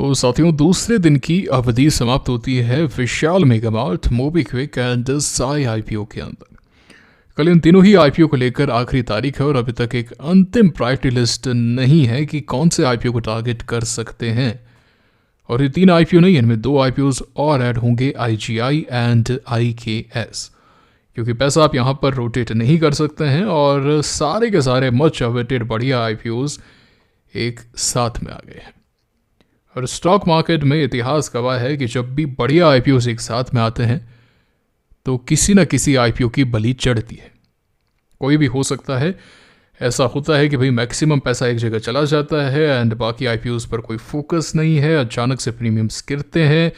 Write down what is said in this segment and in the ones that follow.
तो साथियों, दूसरे दिन की अवधि समाप्त होती है Vishal Mega Mart, MobiKwik and Sai IPO के अंदर। कल इन तीनों ही आईपीओ को लेकर आखिरी तारीख है और अभी तक एक अंतिम प्रायोरिटी लिस्ट नहीं है कि कौन से आईपीओ को टारगेट कर सकते हैं। और ये 3 आईपीओ नहीं, इनमें 2 आईपीओज और ऐड होंगे, आईजीआई एंड आईकेएस, क्योंकि पैसा आप यहाँ पर रोटेट नहीं कर सकते हैं और सारे के सारे मच अवेटेड बढ़िया आईपीओज एक साथ में आ गए हैं। और स्टॉक मार्केट में इतिहास गवाह है कि जब भी बढ़िया आईपीओ एक साथ में आते हैं तो किसी ना किसी आईपीओ की बलि चढ़ती है। कोई भी हो सकता है। ऐसा होता है कि भाई मैक्सिमम पैसा एक जगह चला जाता है एंड बाकी आईपीओ पर कोई फोकस नहीं है, अचानक से प्रीमियम्स गिरते हैं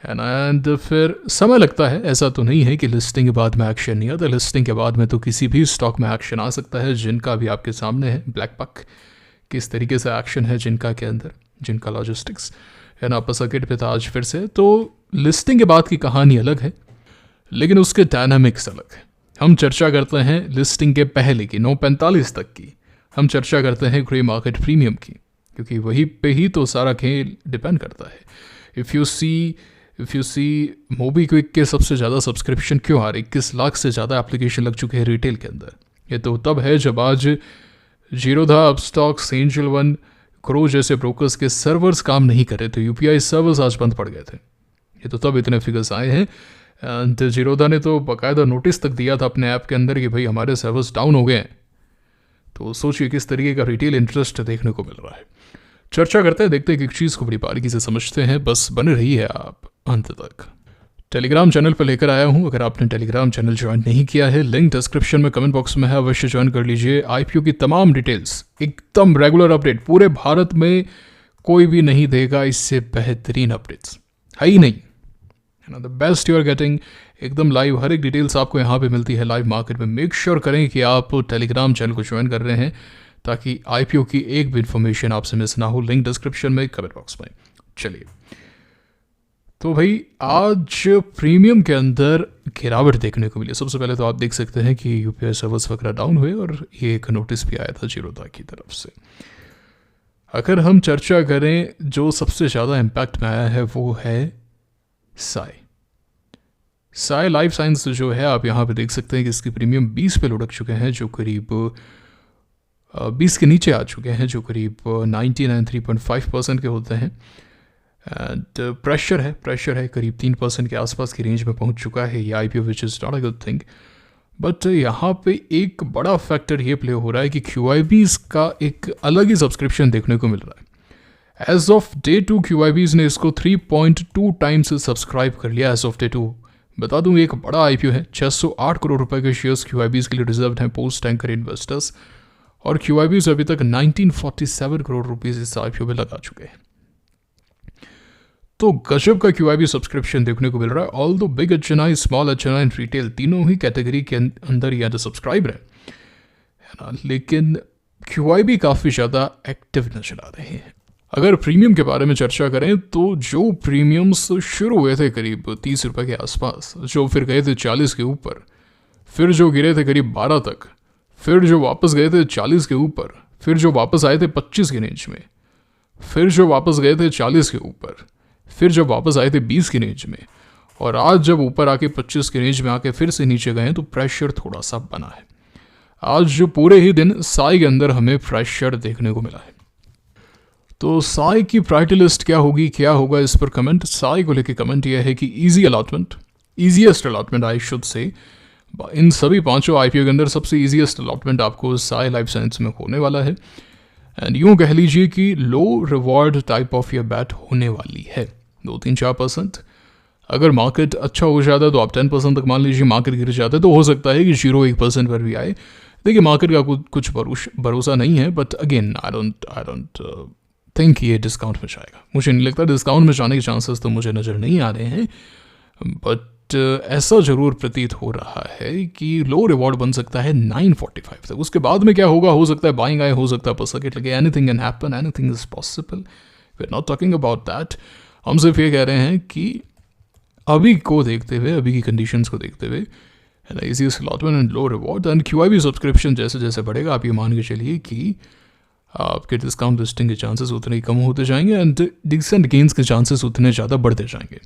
एंड फिर समय लगता है। ऐसा तो नहीं है कि लिस्टिंग के बाद में एक्शन नहीं आता। लिस्टिंग के बाद में तो किसी भी स्टॉक में एक्शन आ सकता है, जिनका भी आपके सामने है ब्लैक पक किस तरीके से एक्शन है जिनका के अंदर, जिनका लॉजिस्टिक्स है ना, सर्किट पे था आज फिर से। तो लिस्टिंग के बाद की कहानी अलग है, लेकिन उसके डायनामिक्स अलग है। हम चर्चा करते हैं लिस्टिंग के पहले की 9:45 तक की, हम चर्चा करते हैं ग्रे मार्केट प्रीमियम की, क्योंकि वही पे ही तो सारा खेल डिपेंड करता है। इफ़ यू सी मोबीक्विक के सबसे ज़्यादा सब्सक्रिप्शन क्यों आ रहे, 21 लाख से ज़्यादा एप्लीकेशन लग चुके हैं रिटेल के अंदर। ये तो तब है जब आज Zerodha, Upstox, angel one, crow जैसे ब्रोकर्स के सर्वर्स काम नहीं कर रहे थे। यूपीआई सर्वर्स आज बंद पड़ गए थे। ये तो तब इतने फिगर्स आए हैं। एंड जीरोधा ने तो बाकायदा नोटिस तक दिया था अपने ऐप के अंदर कि भाई हमारे सर्वर्स डाउन हो गए हैं। तो सोचिए किस तरीके का रिटेल इंटरेस्ट देखने को मिल रहा है। चर्चा करते हैं, देखते हैं कि एक चीज़ को बड़ी बारीकी से समझते हैं। बस बने रही है आप अंत तक। टेलीग्राम चैनल पर लेकर आया हूं। अगर आपने टेलीग्राम चैनल ज्वाइन नहीं किया है, लिंक डिस्क्रिप्शन में कमेंट बॉक्स में है, अवश्य ज्वाइन कर लीजिए। आईपीओ की तमाम डिटेल्स, एकदम रेगुलर अपडेट, पूरे भारत में कोई भी नहीं देगा इससे बेहतरीन अपडेट्स, है ही नहीं, है ना। The best you are getting, एकदम लाइव, हर एक डिटेल्स आपको यहाँ पे मिलती है लाइव मार्केट में। मेक श्योर करें कि आप टेलीग्राम चैनल को ज्वाइन कर रहे हैं ताकि आईपीओ की एक भी इन्फॉर्मेशन आपसे मिस ना हो। लिंक डिस्क्रिप्शन में, कमेंट बॉक्स में। चलिए, तो भाई आज प्रीमियम के अंदर गिरावट देखने को मिली। सबसे पहले तो आप देख सकते हैं कि यूपीआई सर्वर्स वगैरह डाउन हुए और ये एक नोटिस भी आया था जीरोधा की तरफ से। अगर हम चर्चा करें, जो सबसे ज़्यादा इम्पैक्ट में आया है वो है साई लाइफ साइंस जो है। आप यहाँ पे देख सकते हैं कि इसकी प्रीमियम 20 पे लुढ़क चुके हैं, जो करीब 20 के नीचे आ चुके हैं, जो करीब 99.3% के होते हैं। एंड प्रेशर है करीब 3% के आसपास की रेंज में पहुंच चुका है ये IPO, which is not a good thing. But यहाँ पे एक बड़ा फैक्टर ये प्ले हो रहा है कि क्यूआईबीज़ का एक अलग ही सब्सक्रिप्शन देखने को मिल रहा है। एज ऑफ डे 2 क्यूआईबीज़ ने इसको 3.2 टाइम्स सब्सक्राइब कर लिया एज ऑफ डे 2। बता दूँ, एक बड़ा आईपीओ है। 608 करोड़ रुपए के शेयर्स क्यूआईबीज़ के लिए रिजर्व हैं पोस्ट एंकर इन्वेस्टर्स, और क्यूआईबीज़ अभी तक 1947 करोड़ रुपीज़ इस आईपीओ में लगा चुके हैं। तो गजब का क्यूआईबी सब्सक्रिप्शन देखने को मिल रहा है। ऑल दो big HNI, small HNI and retail तीनों ही कैटेगरी के अंदर ये सब्सक्राइबर है ना, लेकिन क्यूआईबी काफ़ी ज़्यादा एक्टिव नजर आ रहे हैं। अगर प्रीमियम के बारे में चर्चा करें तो जो प्रीमियम्स शुरू हुए थे करीब 30 रुपये के आसपास, जो फिर गए थे 40 के ऊपर, फिर जो गिरे थे करीब 12 तक, फिर जो वापस गए थे 40 के ऊपर, फिर जो वापस आए थे 25 की रेंज में, फिर जो वापस गए थे 40 के ऊपर, फिर जब वापस आए थे 20 की रेंज में, और आज जब ऊपर आके 25 की रेंज में आके फिर से नीचे गए, तो प्रेशर थोड़ा सा बना है। आज जो पूरे ही दिन साई के अंदर हमें प्रेशर देखने को मिला है। तो साई की प्रायोरिटी लिस्ट क्या होगी, क्या होगा, इस पर कमेंट। साई को लेके कमेंट यह है कि easiest allotment I should say, इन सभी 5 आईपीओ के अंदर सबसे ईजीएस्ट अलॉटमेंट आपको साई लाइफ साइंस में होने वाला है। एंड यूँ कह लीजिए कि लो रिवॉर्ड टाइप ऑफ ये बैट होने वाली है, 2-3-4%। अगर मार्केट अच्छा हो जाता है तो आप 10% तक मान लीजिए, मार्केट गिर जाता है तो हो सकता है कि 0-1% पर भी आए। देखिए, मार्केट का कुछ भरोसा नहीं है, but again I don't think ये डिस्काउंट में जाएगा। मुझे नहीं लगता डिस्काउंट में जाने के चांसेस तो मुझे नज़र नहीं आ रहे हैं, बट ऐसा ज़रूर प्रतीत हो रहा है कि लो रिवॉर्ड बन सकता है 945 तक। उसके बाद में क्या होगा, हो सकता है बाइंग आए, हो सकता है अपर सर्किट लगे, anything can happen, anything is possible. We are not talking about that. हम सिर्फ ये कह रहे हैं कि अभी को देखते हुए, अभी की कंडीशंस को देखते हुए, है ना, easy allotment and low reward and QIB subscription जैसे जैसे बढ़ेगा, आप ये मान के चलिए कि आपके डिस्काउंट लिस्टिंग के चांसेस उतने ही कम होते जाएंगे एंड डिसेंट गेंस के चांसेस उतने ज़्यादा बढ़ते जाएंगे।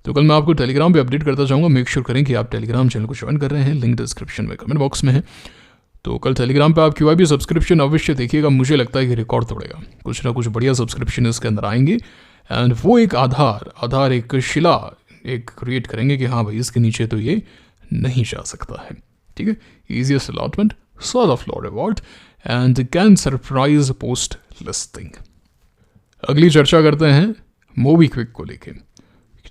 तो कल मैं आपको टेलीग्राम पे अपडेट करता जाऊँगा। मेक श्योर करें कि आप टेलीग्राम चैनल को ज्वाइन कर रहे हैं, लिंक डिस्क्रिप्शन में कमेंट बॉक्स में है। तो कल टेलीग्राम पे आप QIB सब्सक्रिप्शन अवश्य देखिएगा। मुझे लगता है कि रिकॉर्ड तोड़ेगा, कुछ ना कुछ बढ़िया सब्सक्रिप्शन इसके अंदर आएंगे एंड वो एक आधार एक शिला एक क्रिएट करेंगे कि हाँ भाई इसके नीचे तो ये नहीं जा सकता है। ठीक है, easiest allotment, sort of law reward and can surprise post listing. अगली चर्चा करते हैं मोबीक्विक को लेके।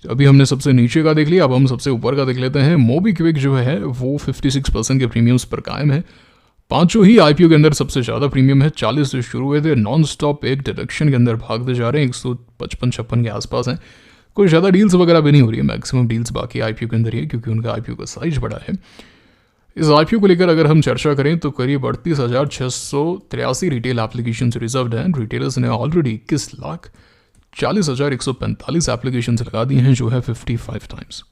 अभी हमने सबसे नीचे का देख लिया, अब हम सबसे ऊपर का देख लेते हैं। मोबीक्विक जो है वो 56% के प्रीमियम्स पर कायम है। पांचों ही IPO के अंदर सबसे ज़्यादा प्रीमियम है। 40 से शुरू हुए थे, नॉन स्टॉप एक डायरेक्शन के अंदर भागते जा रहे हैं, 155-56 के आसपास हैं। कोई ज़्यादा डील्स वगैरह भी नहीं हो रही है, मैक्सिमम डील्स बाकी IPO के अंदर ही है क्योंकि उनका IPO का साइज बड़ा है। इस IPO को लेकर अगर हम चर्चा करें तो करीब 38,683 रिटेल एप्लीकेशन रिजर्व्ड हैं। रिटेलर्स ने ऑलरेडी 21,40,145 एप्लीकेशन लगा दी हैं, जो है 55 टाइम्स।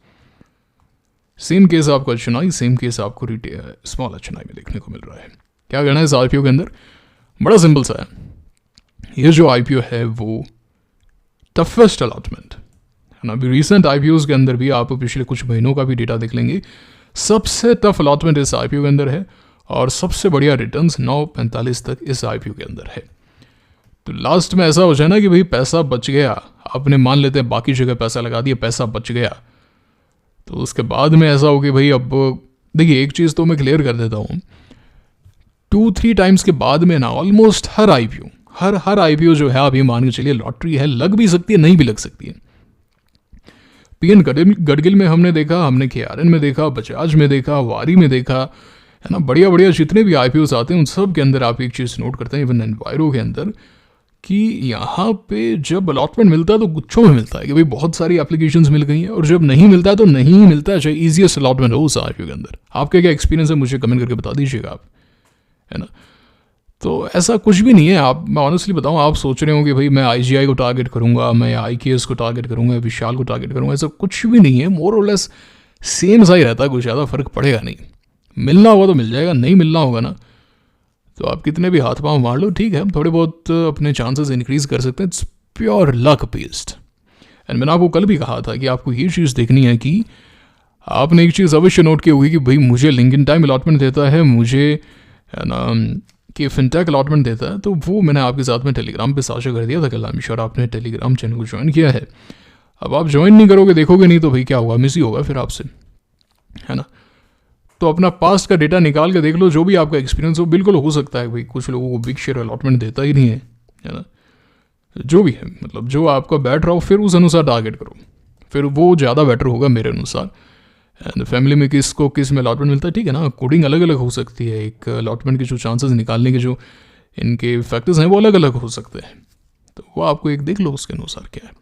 सेम केस आपको HNI, सेम केस आपको स्मॉल HNI में देखने को मिल रहा है। क्या कहना है इस IPO के अंदर? बड़ा सिंपल सा है, ये जो IPO है वो टफेस्ट अलॉटमेंट है ना। अभी रिसेंट IPOs के अंदर भी आप पिछले कुछ महीनों का भी डेटा देख लेंगे, सबसे टफ अलॉटमेंट इस IPO के अंदर है और सबसे बढ़िया रिटर्न्स 9.45 तक इस IPO के अंदर है। तो लास्ट में ऐसा हो जाए ना कि भाई पैसा बच गया, आपने मान लेते हैं बाकी जगह पैसा लगा दिया, पैसा बच गया, तो उसके बाद में ऐसा हो कि भाई अब देखिए एक चीज़ तो मैं क्लियर कर देता हूँ, 2-3 टाइम्स के बाद में ना ऑलमोस्ट हर IPO जो है, आप ये मान के चलिए लॉटरी है, लग भी सकती है नहीं भी लग सकती है। PN गडगिल में हमने देखा, हमने KRN में देखा, बजाज में देखा, वारी में देखा, है ना। बढ़िया जितने भी IPOs आते हैं उन सब के अंदर आप एक चीज़ नोट करते हैं, इवन एनवायरो के अंदर, कि यहाँ पे जब अलॉटमेंट मिलता है तो गुच्छों में मिलता है कि भाई बहुत सारी एप्लीकेशंस मिल गई हैं, और जब नहीं मिलता है तो नहीं मिलता है, चाहे ईजीएस्ट अलॉटमेंट हो उस IPO के अंदर। आपका क्या एक्सपीरियंस है मुझे कमेंट करके बता दीजिएगा आप, है ना। तो ऐसा कुछ भी नहीं है। आप, मैं ऑनेस्टली बताऊँ, आप सोच रहे हो कि भाई मैं IGI को टारगेट करूँगा, मैं IKS को टारगेट करूँगा, विशाल को टारगेट करूँगा, ऐसा कुछ भी नहीं है। मोर और लेस सेम सा ही रहता है, कुछ ज़्यादा फर्क पड़ेगा नहीं। मिलना होगा तो मिल जाएगा, नहीं मिलना होगा ना तो आप कितने भी हाथ पाँव मार लो, ठीक है, हम थोड़े बहुत अपने चांसेस इंक्रीज कर सकते हैं। It's pure luck based. And मैंने आपको कल भी कहा था कि आपको ये चीज़ देखनी है कि आपने एक चीज़ अवश्य नोट की होगी कि भाई मुझे लिंक्डइन टाइम अलॉटमेंट देता है, मुझे है ना कि फिनटेक अलॉटमेंट देता है, तो वो मैंने आपके साथ में टेलीग्राम पे साझा कर दिया था कल। आई एम श्योर आपने टेलीग्राम चैनल को ज्वाइन किया है। अब आप ज्वाइन नहीं करोगे, देखोगे नहीं, तो भाई क्या होगा, मिस ही होगा फिर आपसे, है ना। तो अपना पास्ट का डेटा निकाल के देख लो, जो भी आपका एक्सपीरियंस हो। बिल्कुल हो सकता है भाई कुछ लोगों को बिग शेयर अलॉटमेंट देता ही नहीं है ना। जो भी है, मतलब जो आपका बैठ रहा हो फिर उस अनुसार टारगेट करो, फिर वो ज़्यादा बेटर होगा मेरे अनुसार। एंड फैमिली में किसको किस में अलॉटमेंट मिलता है, ठीक है ना, कोडिंग अलग अलग हो सकती है। एक अलॉटमेंट के जो चांसेस निकालने के जो इनके फैक्टर्स हैं वो अलग अलग हो सकते हैं, तो वो आपको एक देख लो उसके अनुसार क्या है।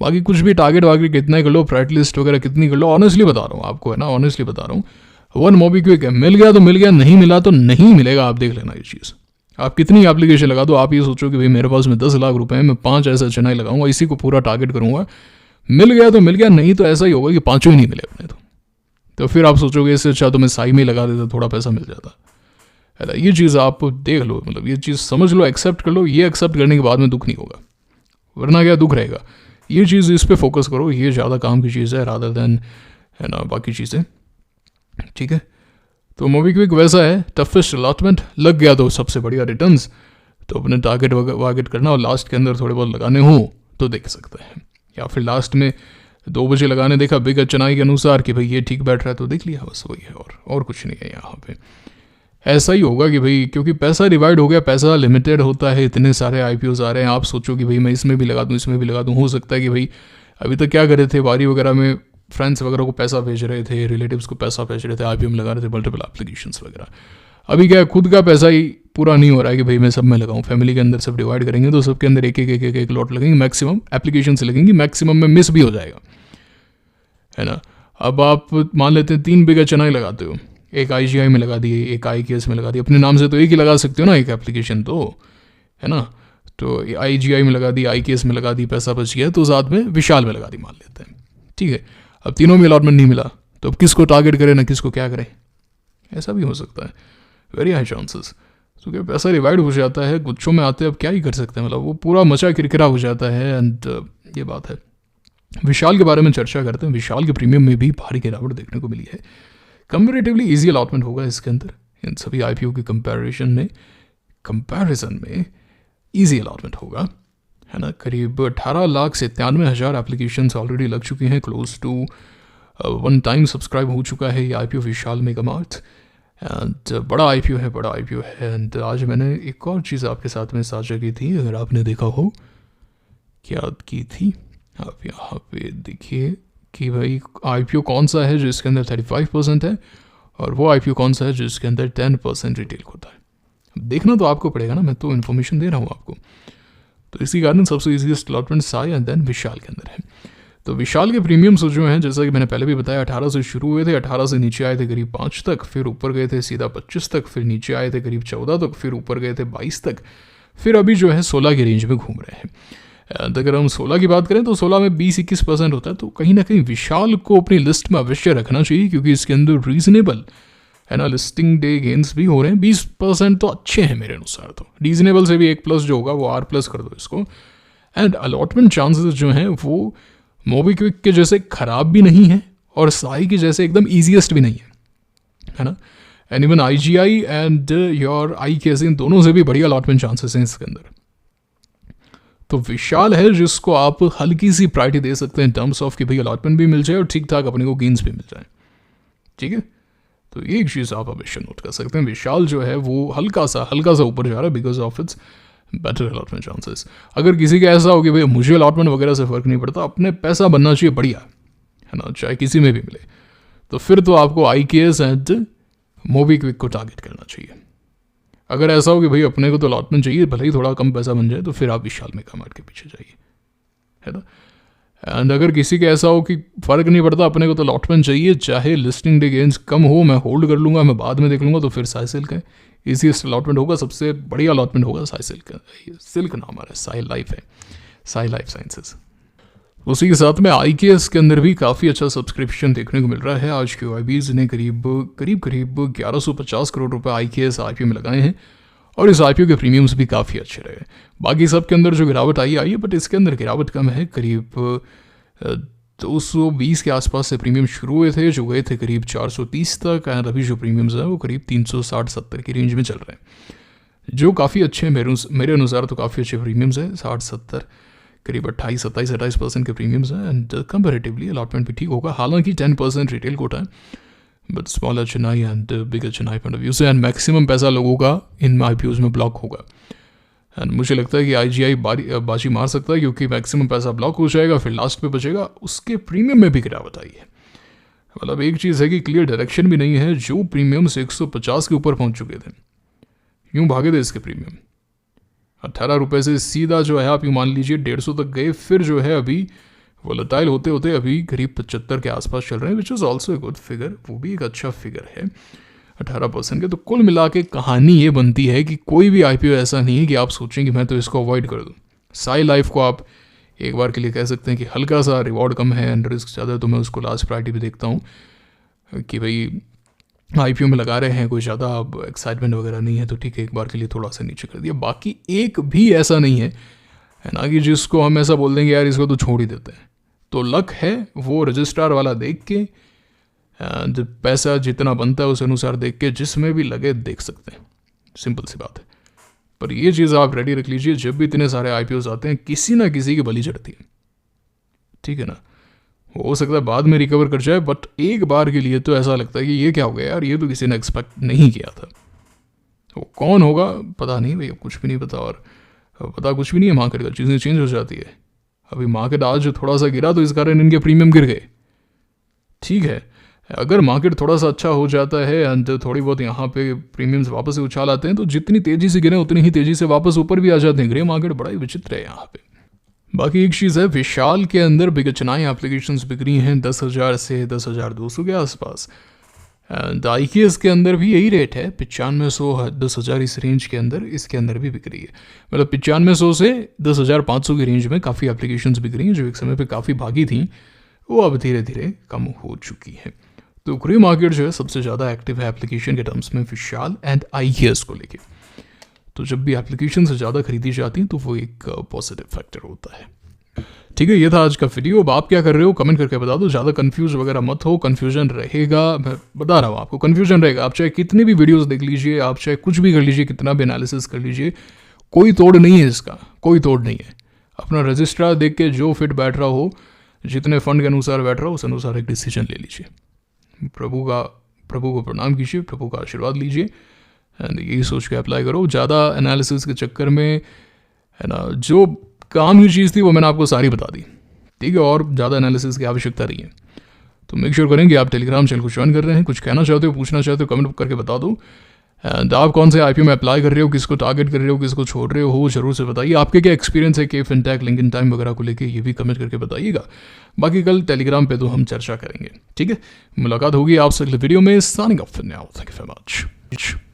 बाकी कुछ भी टारगेट वारगेट कितना कर लो, प्रायोरिटी लिस्ट वगैरह कितनी कर लो, ऑनेस्टली बता रहा हूँ आपको, है ना, ऑनेस्टली बता रहा हूँ। वन मोबीक्विक है, मिल गया तो मिल गया, नहीं मिला तो नहीं मिलेगा। आप देख लेना ये चीज़। आप कितनी एप्लीकेशन लगा दो, आप ये सोचो कि भाई मेरे पास में 10 लाख रुपए हैं, मैं 5 ऐसा HNI लगाऊंगा, इसी को पूरा टारगेट करूंगा, मिल गया तो मिल गया, नहीं तो ऐसा ही होगा कि 5 ही नहीं मिले अपने। तो फिर आप सोचोगे इससे अच्छा तो मैं साई में लगा देता, थोड़ा पैसा मिल जाता, है ना। ये चीज़ आप देख लो, मतलब ये चीज़ समझ लो, एक्सेप्ट कर लो। ये एक्सेप्ट करने के बाद में दुख नहीं होगा, वरना क्या दुख रहेगा। ये चीज़, इस पर फोकस करो, ये ज़्यादा काम की चीज़ है रादर देन, है ना, बाकी चीज़ें, ठीक है। तो मोबीक्विक वैसा है, टफेस्ट अलॉटमेंट, लग गया तो सबसे बढ़िया रिटर्न्स, तो अपने टारगेट वारगेट करना, और लास्ट के अंदर थोड़े बहुत लगाने हो तो देख सकते हैं, या फिर लास्ट में 2 बजे लगाने देखा बिग HNI के अनुसार कि भाई ये ठीक बैठ रहा है तो देख लिया, बस वही है, और कुछ नहीं है यहाँ पे। ऐसा ही होगा कि भाई क्योंकि पैसा डिवाइड हो गया, पैसा लिमिटेड होता है, इतने सारे IPOs आ रहे हैं, आप सोचो कि भाई मैं इसमें भी लगा दूँ, इसमें भी लगा दूँ। हो सकता है कि भाई अभी तक क्या कर रहे थे, वारी वगैरह में फ्रेंड्स वगैरह को पैसा भेज रहे थे, रिलेटिव्स को पैसा भेज रहे थे, IPO में लगा रहे थे, मल्टीपल एप्लीकेशंस वगैरह। अभी क्या है, खुद का पैसा ही पूरा नहीं हो रहा है कि भाई मैं सब में लगाऊं। फैमिली के अंदर सब डिवाइड करेंगे तो सबके अंदर एक लॉट लगेंगे, मैक्सिमम एप्लीकेशन से लगेंगी, मैक्सिमम में मिस भी हो जाएगा, है ना। अब आप मान लेते हैं 3 बिग HNI लगाते हो, एक IGI में लगा दिए, एक IKS में लगा दिए, अपने नाम से तो एक ही लगा सकते हो ना एक एप्लीकेशन, तो है ना। तो IGI में लगा दी, IKS में लगा दी, पैसा बच गया तो साथ में विशाल में लगा दी मान लेते हैं, ठीक है। अब तीनों में अलॉटमेंट नहीं मिला तो अब किसको टारगेट करें ना किसको क्या करें, ऐसा भी हो सकता है, वेरी हाई चांसेस। तो क्या पैसा डिवाइड हो जाता है, गुच्छों में आते हैं, अब क्या ही कर सकते हैं, मतलब वो पूरा मचा किरकिरा हो जाता है। एंड ये बात है। विशाल के बारे में चर्चा करते हैं। विशाल के प्रीमियम में भी भारी गिरावट देखने को मिली है। कंपेरेटिवली ईजी अलॉटमेंट होगा इसके अंदर, इन सभी आईपीओ के कंपैरिजन में ईजी अलॉटमेंट होगा, है ना। करीब 18,97,000 एप्लीकेशंस ऑलरेडी लग चुकी हैं। क्लोज टू 1 टाइम सब्सक्राइब हो चुका है ये आईपीओ विशाल मेगामार्ट। एंड बड़ा आईपीओ है। एंड आज मैंने एक और चीज़ आपके साथ में साझा की थी, अगर आपने देखा हो, क्या की थी, आप यहाँ पे देखिए कि भाई आईपीओ कौन सा है जिसके अंदर 35% है, और वो आईपीओ कौन सा है जिसके अंदर 10% रिटेल होता है। देखना तो आपको पड़ेगा ना, मैं तो इन्फॉर्मेशन दे रहा हूँ आपको। तो इसी कारण सबसे easiest allotment Sai and then Vishal के अंदर है। तो विशाल के प्रीमियम्स जो हैं, जैसा कि मैंने पहले भी बताया, 18 से शुरू हुए थे, 18 से नीचे आए थे करीब 5 तक, फिर ऊपर गए थे सीधा 25 तक, फिर नीचे आए थे करीब 14 तक, फिर ऊपर गए थे 22 तक, फिर अभी जो है 16 की रेंज में घूम रहे हैं। अगर हम 16 की बात करें तो 16 में 20-21% होता है। तो कहीं ना कहीं विशाल को अपनी लिस्ट में अवश्य रखना चाहिए, क्योंकि इसके अंदर रीजनेबल, है ना, लिस्टिंग डे गेंस भी हो रहे हैं। 20% तो अच्छे हैं मेरे अनुसार। तो रीजनेबल से भी 1+ जो होगा वो R+ कर दो इसको। एंड अलॉटमेंट चांसेस जो हैं वो मोबीक्विक के जैसे ख़राब भी नहीं है और साई के जैसे एकदम ईजीएस्ट भी नहीं है ना। And even IGI and your IKS, इन दोनों से भी बढ़िया अलॉटमेंट चांसेस हैं इसके अंदर। तो विशाल है जिसको आप हल्की सी प्रायोरिटी दे सकते हैं इन टर्म्स ऑफ कि भाई अलॉटमेंट भी मिल जाए और ठीक ठाक अपने को गेन्स भी मिल जाए, ठीक है। तो ये एक चीज़ आप अवश्य नोट कर सकते हैं, विशाल जो है वो हल्का सा ऊपर जा रहा है because of its better allotment chances. अगर किसी का ऐसा हो कि भाई मुझे अलॉटमेंट वगैरह से फ़र्क नहीं पड़ता, अपने पैसा बनना चाहिए बढ़िया, है ना, चाहे किसी में भी मिले, तो फिर तो आपको IKS एंड मोबीक्विक को टारगेट करना चाहिए। अगर ऐसा हो कि भाई अपने को तो अलॉटमेंट चाहिए, भले ही थोड़ा कम पैसा बन जाए, तो फिर आप विशाल मेगामार्ट के पीछे जाइए, है ना। एंड अगर किसी का ऐसा हो कि फ़र्क नहीं पड़ता, अपने को तो अलॉटमेंट चाहिए, चाहे लिस्टिंग डे गेंस कम हो, मैं होल्ड कर लूँगा, मैं बाद में देख लूँगा, तो फिर साई सिल्क है, ईजीएस्ट अलॉटमेंट होगा, सबसे बढ़िया अलॉटमेंट होगा साई सिल्क का। सिल्क नाम आ रहा है, साई लाइफ है, साई लाइफ साइंसेज। उसी के साथ में IKS के अंदर भी काफ़ी अच्छा सब्सक्रिप्शन देखने को मिल रहा है। आज QIBs ने करीब 1150 करोड़ रुपए IKS IPO में लगाए हैं, और इस IPO के प्रीमियम्स भी काफ़ी अच्छे रहे। बाकी सब के अंदर जो गिरावट आई है, बट इसके अंदर गिरावट कम है। करीब 220 के आसपास से प्रीमियम शुरू हुए थे, जो गए थे करीब 430 तक, एंड अभी जो प्रीमियम्स हैं वो करीब 360-70 की रेंज में चल रहे हैं, जो काफ़ी अच्छे हैं। मेरे अनुसार तो काफ़ी अच्छे प्रीमियम्स हैं। 60-70 करीब 28-27-28% के प्रीमियम्स हैं। एंड कंपेरेटिवली अलॉटमेंट भी ठीक होगा, हालांकि 10% रिटेल कोटा है, but smaller Chennai and bigger Chennai point of view से, एंड मैक्सिमम पैसा लोगों का इन IPOs में ब्लॉक होगा। एंड मुझे लगता है कि IGI बाजी मार सकता है, क्योंकि मैक्सिमम पैसा ब्लॉक हो जाएगा, फिर लास्ट पे बचेगा, उसके प्रीमियम में भी गिरावट आई है। मतलब एक चीज़ है कि क्लियर डायरेक्शन भी नहीं है। जो प्रीमियम्स 150 के ऊपर पहुंच चुके थे, यूँ भागे थे इसके प्रीमियम 18 रुपये से सीधा जो है आप यूँ मान लीजिए 150 तक गए, फिर जो है अभी वोलेटाइल होते होते अभी करीब 75 के आसपास चल रहे हैं, which is also a good figure, वो भी एक अच्छा फिगर है 18% के। तो कुल मिला के कहानी ये बनती है कि कोई भी IPO ऐसा नहीं है कि आप सोचें कि मैं तो इसको अवॉइड कर दूँ। साई लाइफ को आप एक बार के लिए कह सकते हैं कि हल्का सा रिवॉर्ड कम है एंड रिस्क ज़्यादा है, तो मैं उसको लास्ट प्रायोरिटी भी देखता हूँ कि भाई IPO में लगा रहे हैं, कोई ज़्यादा अब एक्साइटमेंट वगैरह नहीं है, तो ठीक है एक बार के लिए थोड़ा सा नीचे कर दिया। बाकी एक भी ऐसा नहीं है ना कि जिसको हम ऐसा बोल देंगे यार इसको तो छोड़ ही देते हैं। तो लक है वो रजिस्ट्रार वाला देख के, पैसा जितना बनता है उस अनुसार देख के, जिसमें भी लगे देख सकते हैं, सिंपल सी बात है। पर ये चीज़ आप रेडी रख लीजिए, जब भी इतने सारे IPOs आते हैं किसी ना किसी की बलि चढ़ती है, ठीक है ना। हो सकता है बाद में रिकवर कर जाए, बट एक बार के लिए तो ऐसा लगता है कि ये क्या हो गया यार, ये तो किसी ने एक्सपेक्ट नहीं किया था। वो कौन होगा पता नहीं भैया, कुछ भी नहीं पता, और पता कुछ भी नहीं है मार्केट का, चीज़ें चेंज हो जाती है। अभी मार्केट आज थोड़ा सा गिरा तो इस कारण इनके प्रीमियम गिर गए, ठीक है। अगर मार्केट थोड़ा सा अच्छा हो जाता है एंड थोड़ी बहुत यहाँ पे प्रीमियम्स वापस से उछाल आते हैं, तो जितनी तेज़ी से गिरे उतनी ही तेज़ी से वापस ऊपर भी आ जाते हैं। ग्रे मार्केट बड़ा ही विचित्र है यहाँ पे। बाकी एक चीज़ है, विशाल के अंदर बिगर चेन्नई एप्लीकेशंस बिक रही हैं 10,000 से 10,200 के आसपास। एंड IKS के अंदर भी यही रेट है, 9500 10,000 इस रेंज के अंदर, इसके अंदर भी बिक रही है। मतलब 9500 से 10,500 की रेंज में काफ़ी एप्लीकेशंस बिक रही हैं, जो एक समय पे काफ़ी भागी थी, वो अब धीरे धीरे कम हो चुकी है। तो ग्रे मार्केट जो है सबसे ज़्यादा एक्टिव है एप्लीकेशन के टर्म्स में विशाल एंड IKS को लेके। तो जब भी एप्लीकेशन से ज़्यादा खरीदी जाती हैं तो वो एक पॉजिटिव फैक्टर होता है। ठीक है, ये था आज का वीडियो। अब आप क्या कर रहे हो कमेंट करके बता दो। ज़्यादा कंफ्यूज वगैरह मत हो, कन्फ्यूजन रहेगा, मैं बता रहा हूँ आपको, कन्फ्यूजन रहेगा। आप चाहे कितने भी वीडियोस देख लीजिए, आप चाहे कुछ भी कर लीजिए, कितना भी एनालिसिस कर लीजिए, कोई तोड़ नहीं है इसका, कोई तोड़ नहीं है। अपना रजिस्ट्रार देख के जो फिट बैठ रहा हो, जितने फंड के अनुसार बैठ रहा हो, उस अनुसार एक डिसीजन ले लीजिए। प्रभु को प्रणाम कीजिए, प्रभु का आशीर्वाद लीजिए एंड यही सोच के अप्लाई करो। ज़्यादा एनालिसिस के चक्कर में है ना, जो काम की चीज़ थी वो मैंने आपको सारी बता दी, ठीक है, और ज़्यादा एनालिसिस की आवश्यकता नहीं है। तो मेक श्योर करें कि आप टेलीग्राम चैनल को ज्वाइन कर रहे हैं। कुछ कहना चाहते हो, पूछना चाहते हो, कमेंट करके बता दो। एंड आप कौन से आईपीओ में अप्लाई कर रहे हो, किसको टारगेट कर रहे हो, किसको छोड़ रहे हो, जरूर से बताइए। आपके क्या एक्सपीरियंस है कि फिनटेक, लिंक्डइन टाइम वगैरह को लेके, ये भी कमेंट करके बताइएगा। बाकी कल टेलीग्राम पे तो हम चर्चा करेंगे, ठीक है। मुलाकात होगी आपसे अगले वीडियो में। Signing off for now, thank you very much.